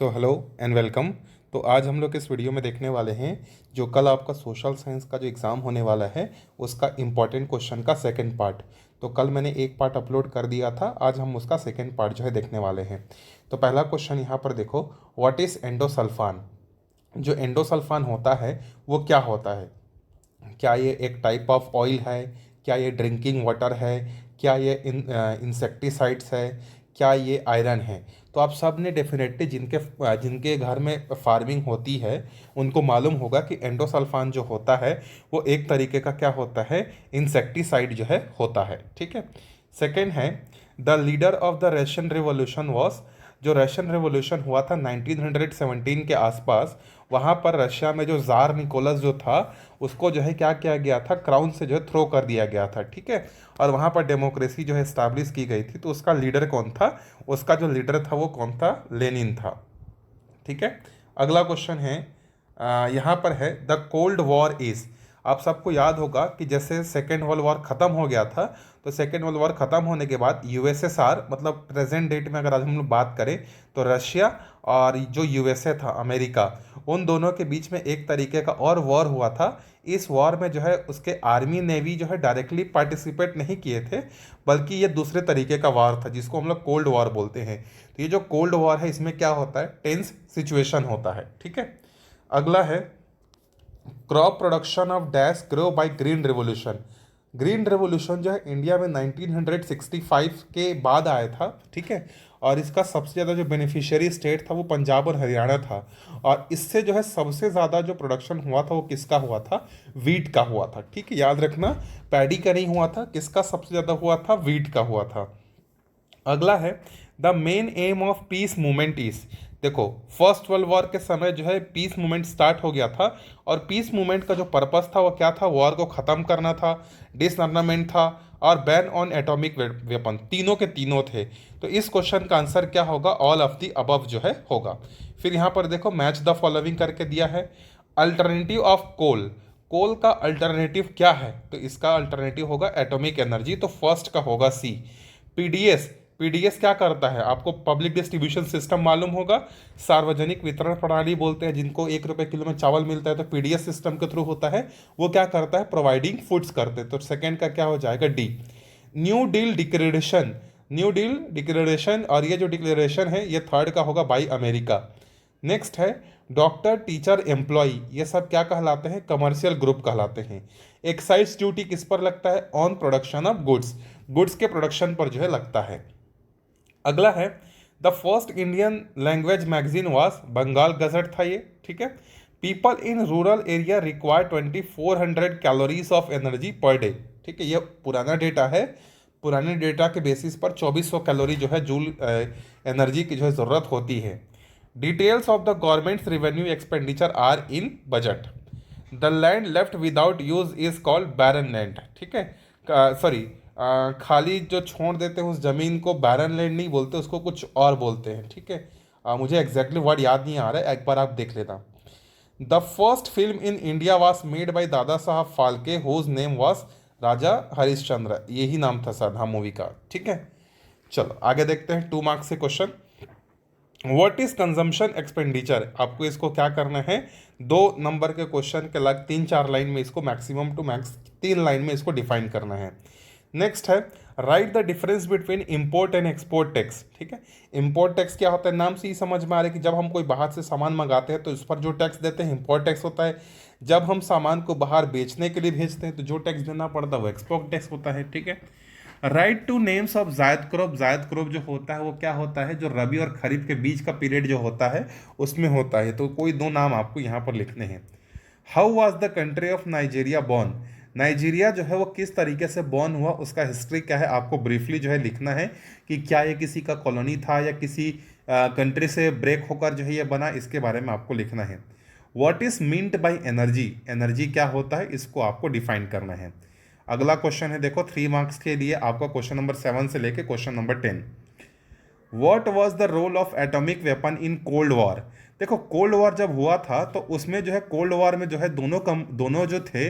So hello and welcome. तो आज हम लोग इस वीडियो में देखने वाले हैं जो कल आपका सोशल साइंस का जो एग्ज़ाम होने वाला है उसका इम्पॉर्टेंट क्वेश्चन का सेकंड पार्ट। तो कल मैंने एक पार्ट अपलोड कर दिया था, आज हम उसका सेकंड पार्ट जो है देखने वाले हैं। तो पहला क्वेश्चन यहाँ पर देखो, व्हाट इज़ एंडोसल्फान। जो एंडोसल्फान होता है वो क्या होता है? क्या ये एक टाइप ऑफ ऑयल है? क्या ये ड्रिंकिंग वाटर है? क्या ये इंसेक्टिसाइड्स है? क्या ये आयरन है? तो आप सब ने डेफिनेटली जिनके जिनके घर में फार्मिंग होती है उनको मालूम होगा कि एंडोसल्फान जो होता है वो एक तरीके का क्या होता है, इंसेक्टिसाइड जो है होता है। ठीक है। सेकेंड है, the leader of the Russian revolution was. जो रशियन रिवॉल्यूशन हुआ था 1917 के आसपास, वहाँ पर रशिया में जो ज़ार निकोलस जो था उसको जो है क्या किया गया था, क्राउन से जो है थ्रो कर दिया गया था। ठीक है। और वहाँ पर डेमोक्रेसी जो है इस्टेब्लिश की गई थी। तो उसका लीडर कौन था? उसका जो लीडर था वो कौन था? लेनिन था। ठीक है। अगला क्वेश्चन है, यहाँ पर है द कोल्ड वॉर इज। आप सबको याद होगा कि जैसे सेकेंड वर्ल्ड वॉर ख़त्म हो गया था, तो सेकेंड वर्ल्ड वॉर ख़त्म होने के बाद यूएसएसआर, मतलब प्रेजेंट डेट में अगर आज हम लोग बात करें तो रशिया और जो यूएसए था अमेरिका, उन दोनों के बीच में एक तरीके का और वॉर हुआ था। इस वॉर में जो है उसके आर्मी नेवी जो है डायरेक्टली पार्टिसिपेट नहीं किए थे, बल्कि ये दूसरे तरीके का वॉर था जिसको हम लोग कोल्ड वॉर बोलते हैं। तो ये जो कोल्ड वॉर है इसमें क्या होता है, टेंस सिचुएशन होता है। ठीक है। अगला है, crop production of dash grow by green revolution. Green revolution जो है इंडिया में 1965 के बाद आया था। ठीक है। और इसका सबसे ज़्यादा जो बेनिफिशियरी स्टेट था वो पंजाब और हरियाणा था। और इससे जो है सबसे ज़्यादा जो प्रोडक्शन हुआ था वो किसका हुआ था? वीट का हुआ था। ठीक है, याद रखना, पैडी का नहीं हुआ था। किसका सबसे ज़्यादा हुआ था? वीट का हुआ था। अगला है, the main M of peace movement is. देखो, फर्स्ट वर्ल्ड वॉर के समय जो है पीस मूवमेंट स्टार्ट हो गया था। और पीस मूवमेंट का जो पर्पस था वो क्या था? वॉर को ख़त्म करना था, डिसआर्मामेंट था, और बैन ऑन एटॉमिक वेपन। तीनों के तीनों थे। तो इस क्वेश्चन का आंसर क्या होगा? ऑल ऑफ द अबव जो है होगा। फिर यहाँ पर देखो, मैच द फॉलोइंग करके दिया है। Alternative of coal. कोल का अल्टरनेटिव क्या है? तो इसका अल्टरनेटिव होगा एटॉमिक एनर्जी। तो फर्स्ट का होगा सी। पीडीएस। पीडीएस क्या करता है? आपको पब्लिक डिस्ट्रीब्यूशन सिस्टम मालूम होगा। सार्वजनिक वितरण प्रणाली बोलते हैं जिनको 1 रुपये किलो में चावल मिलता है, तो पीडीएस सिस्टम के थ्रू होता है। वो क्या करता है? प्रोवाइडिंग फूड्स करते हैं। तो सेकंड का क्या हो जाएगा? D. New deal declaration. New deal declaration, और ये जो डिक्लेरेशन है ये थर्ड का होगा, बाई अमेरिका। नेक्स्ट है, डॉक्टर टीचर एम्प्लॉय, ये सब क्या कहलाते हैं? कमर्शियल ग्रुप कहलाते हैं। एक्साइज ड्यूटी किस पर लगता है? On production of goods. Goods के प्रोडक्शन पर जो है लगता है। अगला है, the first Indian language magazine was Bengal gazette था ये। ठीक है। People in rural area require 2400 calories of energy per day. ठीक है, ये पुराना डेटा है। पुराने डेटा के बेसिस पर 2400 कैलोरी जो है जूल एनर्जी की जो है ज़रूरत होती है। Details of the government's revenue expenditure are in budget. The land left without use is called barren land. ठीक है। सॉरी, खाली जो छोड़ देते हैं उस जमीन को बैरन लैंड नहीं बोलते, उसको कुछ और बोलते हैं। ठीक है। मुझे एग्जैक्टली वर्ड याद नहीं आ रहा है, एक बार आप देख लेना। The first film in India was made by Dada Saheb Phalke whose name was राजा हरिश्चंद्र। यही नाम था सर, हाँ, मूवी का। ठीक है। चलो आगे देखते हैं 2 मार्क्स से question. What is consumption expenditure. आपको इसको क्या करना है, 2 नंबर के क्वेश्चन के लग 3-4 लाइन में इसको, मैक्सिमम टू मैक्स 3 लाइन में इसको डिफाइन करना है। नेक्स्ट है, right the difference between import and export tax. ठीक है। इंपोर्ट टैक्स क्या होता है? नाम से ही समझ में आ रहा है कि जब हम कोई बाहर से सामान मंगाते हैं तो उस पर जो टैक्स देते हैं इंपोर्ट टैक्स होता है। जब हम सामान को बाहर बेचने के लिए भेजते हैं तो जो टैक्स देना पड़ता है वो एक्सपोर्ट टैक्स होता है। ठीक है। Right two names of Zayed crop. जायद क्रॉप जो होता है वो क्या होता है? जो रबी और खरीफ के बीच का पीरियड जो होता है उसमें होता है। तो कोई 2 नाम आपको यहाँ पर लिखने हैं। How was the country of Nigeria born. Nigeria जो है वो किस तरीके से बॉर्न हुआ, उसका हिस्ट्री क्या है, आपको ब्रीफली जो है लिखना है कि क्या ये किसी का कॉलोनी था या किसी कंट्री से ब्रेक होकर जो है ये बना, इसके बारे में आपको लिखना है। What is meant by energy. Energy क्या होता है, इसको आपको डिफाइन करना है। अगला क्वेश्चन है, देखो 3 मार्क्स के लिए आपका क्वेश्चन नंबर 7 से लेके question number 10। What was the role of atomic weapon in cold war. देखो कोल्ड वॉर जब हुआ था तो उसमें जो है कोल्ड वॉर में जो है दोनों जो थे,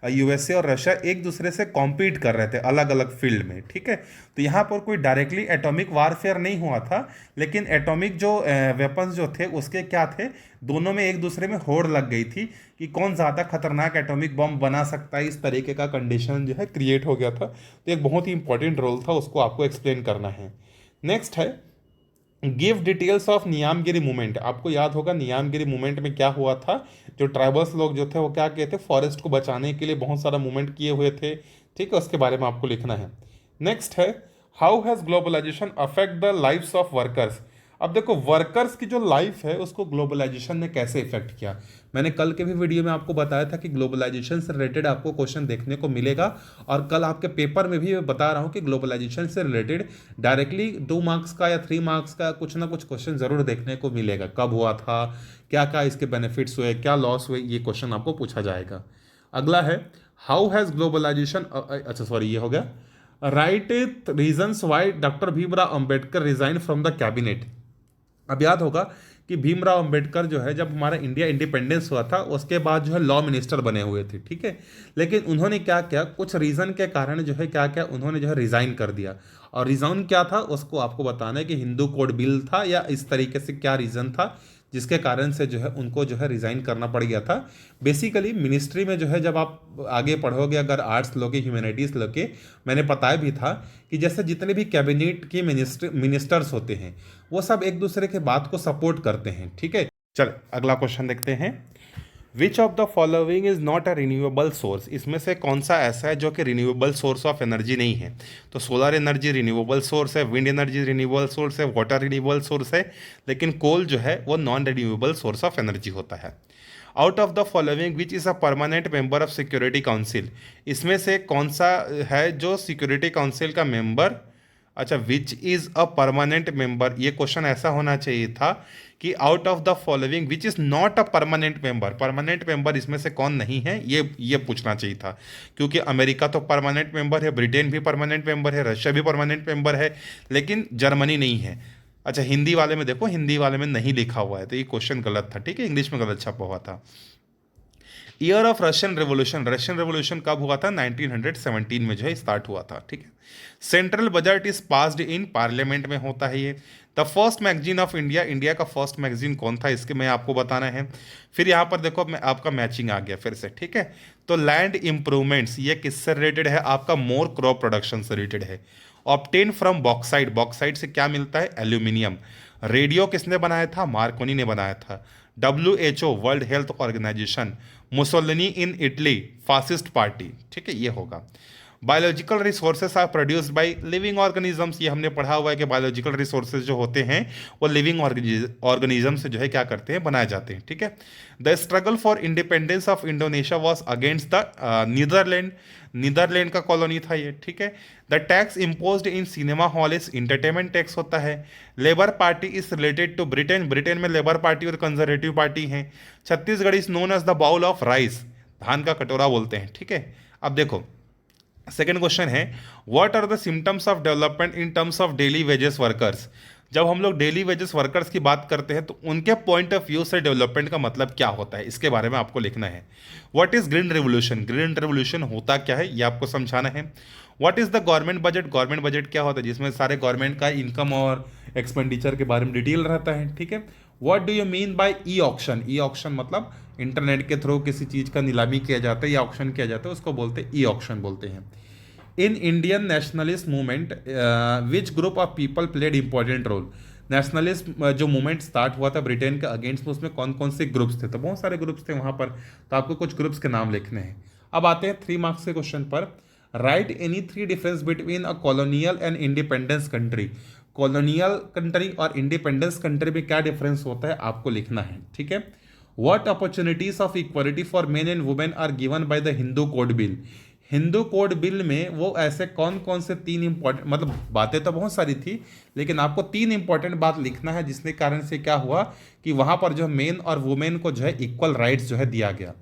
यूएसए और रशिया, एक दूसरे से कॉम्पीट कर रहे थे अलग अलग फील्ड में, ठीक है। तो यहाँ पर कोई डायरेक्टली एटॉमिक वारफेयर नहीं हुआ था, लेकिन एटॉमिक जो वेपन्स जो थे उसके क्या थे, दोनों में एक दूसरे में होड़ लग गई थी कि कौन ज़्यादा खतरनाक एटॉमिक बम बना सकता है। इस तरीके का कंडीशन जो है क्रिएट हो गया था। तो एक बहुत ही इंपॉर्टेंट रोल था, उसको आपको एक्सप्लेन करना है। नेक्स्ट है give details of Niyamgiri movement. आपको याद होगा नियामगिरी मूवमेंट में क्या हुआ था, जो ट्राइबल्स लोग जो थे वो क्या कहते थे, फॉरेस्ट को बचाने के लिए बहुत सारा मूवमेंट किए हुए थे, ठीक है। उसके बारे में आपको लिखना है। नेक्स्ट है how has globalisation affect the lifes of workers. अब देखो वर्कर्स की जो लाइफ है उसको ग्लोबलाइजेशन ने कैसे इफेक्ट किया। मैंने कल के भी वीडियो में आपको बताया था कि ग्लोबलाइजेशन से रिलेटेड आपको क्वेश्चन देखने को मिलेगा, और कल आपके पेपर में भी मैं बता रहा हूँ कि ग्लोबलाइजेशन से रिलेटेड डायरेक्टली 2 मार्क्स का या 3 मार्क्स का कुछ ना कुछ क्वेश्चन जरूर देखने को मिलेगा। कब हुआ था, क्या क्या इसके बेनिफिट्स हुए, क्या लॉस हुए, ये क्वेश्चन आपको पूछा जाएगा। अगला है हाउ हैज़ ग्लोबलाइजेशन, अच्छा सॉरी ये हो गया, right reasons why doctor Bhimrao Ambedkar resign from the cabinet. अब याद होगा कि भीमराव अंबेडकर जो है जब हमारा इंडिया इंडिपेंडेंस हुआ था उसके बाद जो है लॉ मिनिस्टर बने हुए थे, ठीक है। लेकिन उन्होंने क्या किया, कुछ रीज़न के कारण जो है क्या क्या उन्होंने जो है रिज़ाइन कर दिया। और रीज़न क्या था उसको आपको बताना है कि हिंदू कोड बिल था या इस तरीके से क्या रीज़न था जिसके कारण से जो है उनको जो है रिज़ाइन करना पड़ गया था। बेसिकली मिनिस्ट्री में जो है जब आप आगे पढ़ोगे, अगर आर्ट्स लोगे ह्यूमैनिटीज़ लोगे, मैंने बताया भी था कि जैसे जितने भी कैबिनेट के मिनिस्टर्स होते हैं वो सब एक दूसरे के बात को सपोर्ट करते हैं, ठीक है। चल अगला क्वेश्चन देखते हैं। Which of the following is not a renewable source. इसमें से कौन सा ऐसा है जो कि रिन्यूएबल सोर्स ऑफ एनर्जी नहीं है। तो सोलर एनर्जी रिन्यूएबल सोर्स है, विंड एनर्जी रिन्यूएबल सोर्स है, वाटर रिन्यूएबल सोर्स है, लेकिन कोल जो है वो non renewable source of energy होता है। Out of the following which is a permanent member of security council. इसमें से कौन सा है जो सिक्योरिटी काउंसिल का मेंबर, अच्छा which is a permanent member, ये क्वेश्चन ऐसा होना चाहिए था कि out of the following which is not a permanent member. Permanent member इसमें से कौन नहीं है, ये पूछना चाहिए था, क्योंकि अमेरिका तो परमानेंट मेंबर है, ब्रिटेन भी परमानेंट मेंबर है, रशिया भी परमानेंट मेंबर है, लेकिन जर्मनी नहीं है। अच्छा हिंदी वाले में देखो, हिंदी वाले में नहीं लिखा हुआ है, तो ये क्वेश्चन गलत था, ठीक है, इंग्लिश में गलत छपा हुआ था। Year of Russian revolution, Russian revolution कब हुआ था, 1917 में जो है स्टार्ट हुआ था, ठीक है। Central budget is passed in parliament में होता है ये। The first magazine of India, India का फर्स्ट मैगजीन कौन था, इसके मैं आपको बताना है। फिर यहाँ पर देखो मैं आपका मैचिंग आ गया फिर से, ठीक है। तो लैंड इंप्रूवमेंट्स ये किससे रिलेटेड है, आपका मोर क्रॉप प्रोडक्शन से रिलेटेड है। ऑब्टेन फ्रॉम बॉक्साइड, बॉक्साइड से क्या मिलता है, एल्यूमिनियम। रेडियो किसने बनाया था, मार्कोनी ने बनाया था। WHO world health organisation. Mussolini in Italy, fascist party, ठीक है, ये होगा। Biological resources are produced by living organisms, ये हमने पढ़ा हुआ है कि बायोलॉजिकल रिसोर्सेज जो होते हैं वो लिविंग ऑर्गेनिज्म से जो है क्या करते हैं, बनाए जाते हैं, ठीक है। The struggle for independence of Indonesia was against the Netherland, Netherland का कॉलोनी था ये, ठीक है। The tax imposed in cinema hall is entertainment tax होता है। Labour party is related to Britain, Britain में लेबर पार्टी और कंजर्वेटिव पार्टी है। Chhattisgarh is known as the bowl of rice, धान का कटोरा बोलते हैं, ठीक है। अब देखो सेकेंड क्वेश्चन है what are the symptoms of development in terms of daily wages workers. जब हम लोग डेली वेजेस वर्कर्स की बात करते हैं तो उनके पॉइंट ऑफ व्यू से डेवलपमेंट का मतलब क्या होता है, इसके बारे में आपको लिखना है। What is green revolution, green revolution होता क्या है ये आपको समझाना है। What is the government budget, government budget क्या होता है, जिसमें सारे गवर्नमेंट का इनकम और एक्सपेंडिचर के बारे में डिटेल रहता है, ठीक है। What do you mean by e auction, e auction मतलब इंटरनेट के थ्रू किसी चीज़ का नीलामी किया जाता है या ऑक्शन किया जाता है, उसको बोलते हैं ई ऑक्शन बोलते हैं। In Indian nationalist movement which group of people played important role, nationalist जो मूवमेंट स्टार्ट हुआ था ब्रिटेन के अगेंस्ट में, उसमें कौन कौन से ग्रुप्स थे, तो बहुत सारे ग्रुप्स थे वहाँ पर, तो आपको कुछ ग्रुप्स के नाम लिखने हैं। अब आते हैं 3 मार्क्स के क्वेश्चन पर। Right any 3 difference between a colonial and independence country, colonial country और इंडिपेंडेंस कंट्री में क्या डिफरेंस होता है आपको लिखना है, ठीक है। What opportunities of equality for men and women are given by the Hindu code bill, Hindu code bill में वो ऐसे कौन कौन से 3 इंपॉर्टेंट, मतलब बातें तो बहुत सारी थी लेकिन आपको 3 इंपॉर्टेंट बात लिखना है जिसके कारण से क्या हुआ कि वहाँ पर जो मेन और वुमेन को जो है इक्वल राइट्स जो है दिया गया।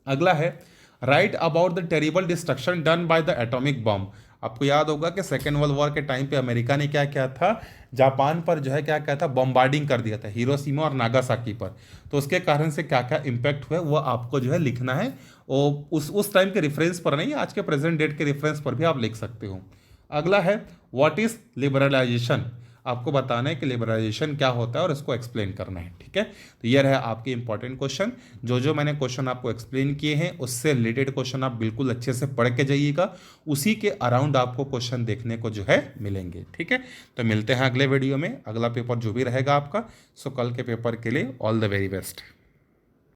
अगला है right about the terrible destruction done by the atomic bomb, आपको याद होगा कि सेकेंड वर्ल्ड वॉर के टाइम पे अमेरिका ने क्या किया था, जापान पर जो है क्या क्या था, बॉम्बार्डिंग कर दिया था, हिरोशिमा और नागासाकी पर। तो उसके कारण से क्या क्या इम्पैक्ट हुआ वो आपको जो है लिखना है, और उस टाइम के रेफरेंस पर नहीं, आज के प्रेजेंट डेट के रेफरेंस पर भी आप लिख सकते हो। अगला है व्हाट इज लिबरलाइजेशन। आपको बताना है कि लिबरलाइजेशन क्या होता है और इसको एक्सप्लेन करना है। ठीक है, तो ये रहा आपके इंपॉर्टेंट क्वेश्चन। जो जो मैंने क्वेश्चन आपको एक्सप्लेन किए हैं उससे रिलेटेड क्वेश्चन आप बिल्कुल अच्छे से पढ़ के जाइएगा, उसी के अराउंड आपको क्वेश्चन देखने को जो है मिलेंगे। ठीक है, तो मिलते हैं अगले वीडियो में, अगला पेपर जो भी रहेगा आपका। सो कल के पेपर के लिए ऑल द वेरी बेस्ट।